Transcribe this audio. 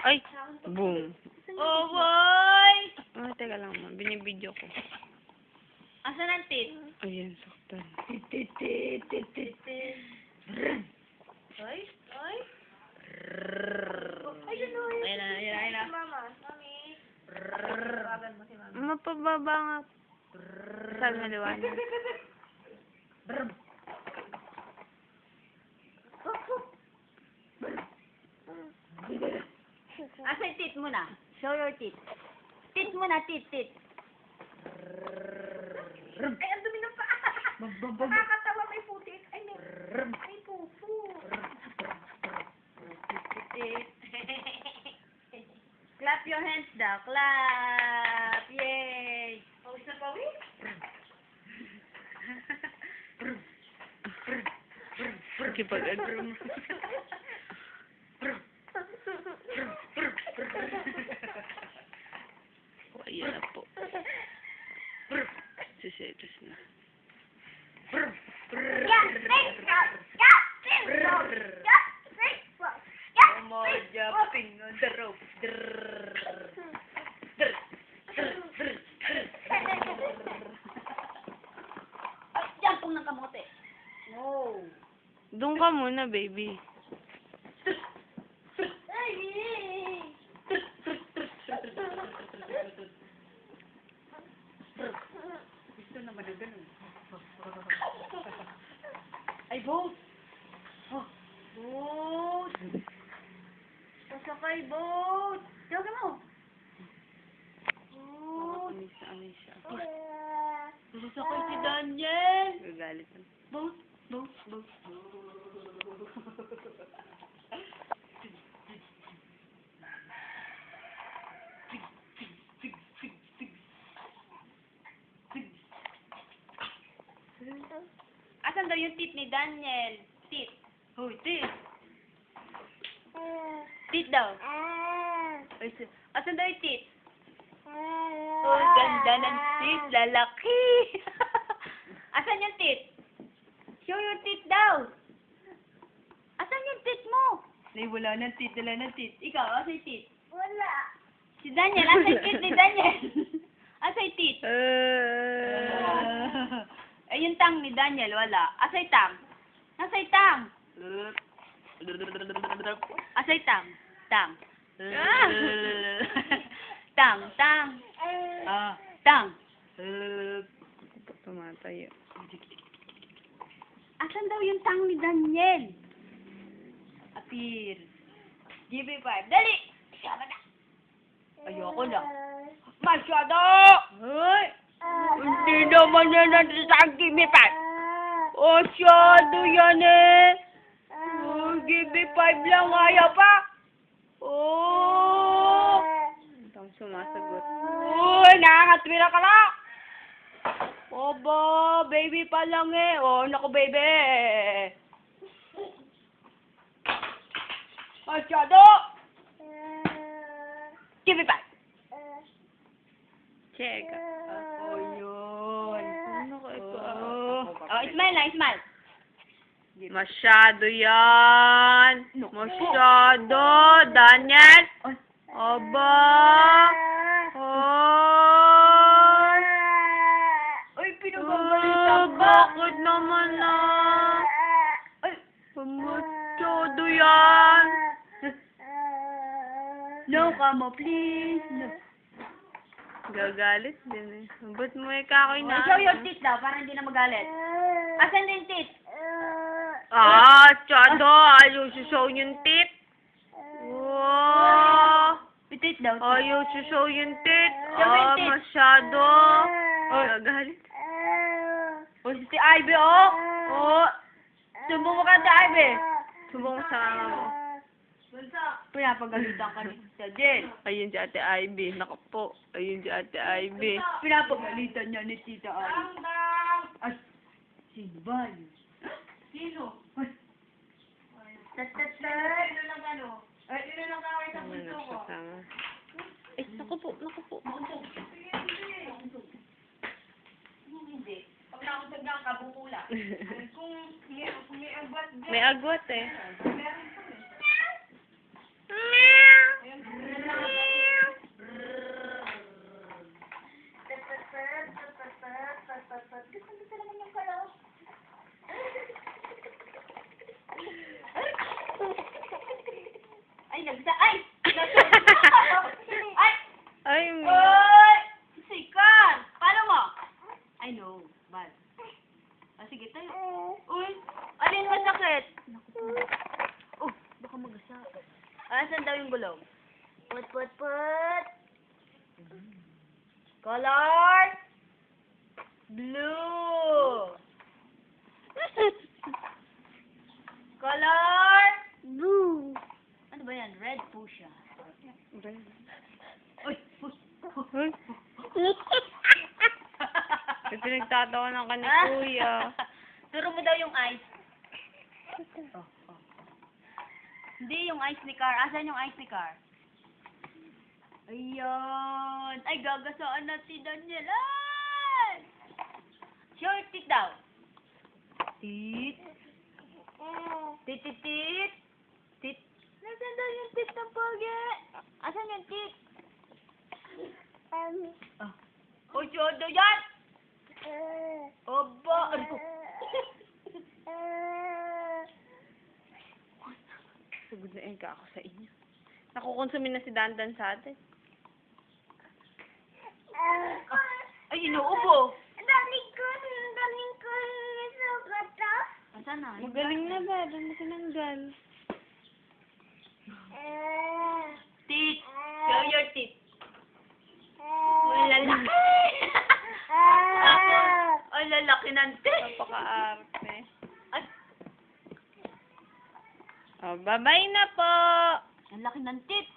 Ay! Boom! Oh, boy! Ah, teka lang, ma. Binibidyo ko. Asan ang tit? Ayan, saktan. Ay, ay. Ayun o. Ayun na. Mama, mami. Tawagan mo si mama. Mapababa nga. Sabi maliwanag. Asa yung tit mo na? Show your tit. Tit mo na, tit. Ay, ang dumi ng paa. Nakakatawa, may putik. Ay, may pupo. Clap your hands daw. Clap. Yay. Pawis na pawis? Kipag-agro mo. O, ayan na po. Sisetos na. More jumping on the rope. Ay, jampong ng kamote. No. Doon ka muna, baby. Gusto naman na ganun. Ay, boat! Oh, boat! Pasakay, boat! Tawagin mo! Boat! Amisa. Pasakay si Daniel! Gagalit na. Boat! Asan daw yung tit ni Daniel? Tit. Hoy, tit. Tit daw. Asan daw yung tit? Oh, ganda ng tit. Lalaki. Asan yung tit? Show your tit daw. Asan yung tit mo? Ay, wala ng tit. Wala ng tit. Ikaw, asan yung tit? Wala. Si Daniel, asan yung tit ni Daniel? Asan yung tit? Ay, yung tang ni Daniel, wala. Asay tang? Asay tang? Asay tang? Tang. Tang. Tang. Tumatayo. Asan daw yung tang ni Daniel? Apir. Give me 5. Dali! Masyado na. Ayoko na. Masyado! Hoy! Hindi naman yan natin sa give me 5. Oh, masyado yan eh. Oh, give me 5 lang. Ayaw pa. Oh! Itong sumasagot. Uy, nakakatwira ka na. Obo, baby pa lang eh. Oh, naku baby. Masyado. Give me 5. Check. Oh, yun. Ano ka ito? Oh, smile lang, smile. Masyado yan. Masyado. Daniel. Aba. Ay. Uy, pinagagalitan ka. Bakit naman na? Ay, Masyado yan. no, come on, please. No. Gagalit din eh. Ba't mo ikakoy na? Show your teeth daw, para hindi na magalit. Asan din teeth? Tsado. Ayaw show yung tit. Wow. Teeth daw. Ayaw show yung tit. Show yung tit. Masyado. Gagalit. O, si Ivy, oh. Oh. Sumbong mo ka si Ivy. Sumbong mo sa kama mo. Pinapagalitan ka ni Tita Jen. Ayun si Ate Ivy. Naku po. Ayun si Ate Ivy. Pinapagalitan niya ni Tita Ivy. Ay, sino ba yun? Sino? Ay. Sino lang ano? Ay, sino lang kaway sa Ano puso ko? kasama? Ay, naku po. Naku po. Hindi. Pag nakusag na ang kabukula. Kung may agwat dyan. May agwat eh. Meron kami. Ayan. Asan daw yung gulong? Put. Color. Blue. Color. Blue. Ano ba yan? Red fuchsia. Red. Uy! Uy. May pinagtatawa ng kani kuya. Turo mo daw yung ice. Oh. Hindi yung ice ni Car. Asan yung ice ni Car? Ayun. Ay, gagasaan na si Daniel. Ay! Show your teeth daw. Teeth. Teeth. Teeth. Nasaan daw yung teeth ng pogi? Asan yung teeth? Oh, chodo yan! Oba! Sugod na ka ako sa inyo. Nakukonsumin na si Dandan sa atin. Ay, inuubo! Daling ko sugat to. Asan na? Magaling na ba? Doon na sinanggal. Teeth! Show your teeth. Ang lalaki! Ang lalaki ng teeth! Napaka-arte. Ay, Oh, bye-bye na po! ang laki ng teeth!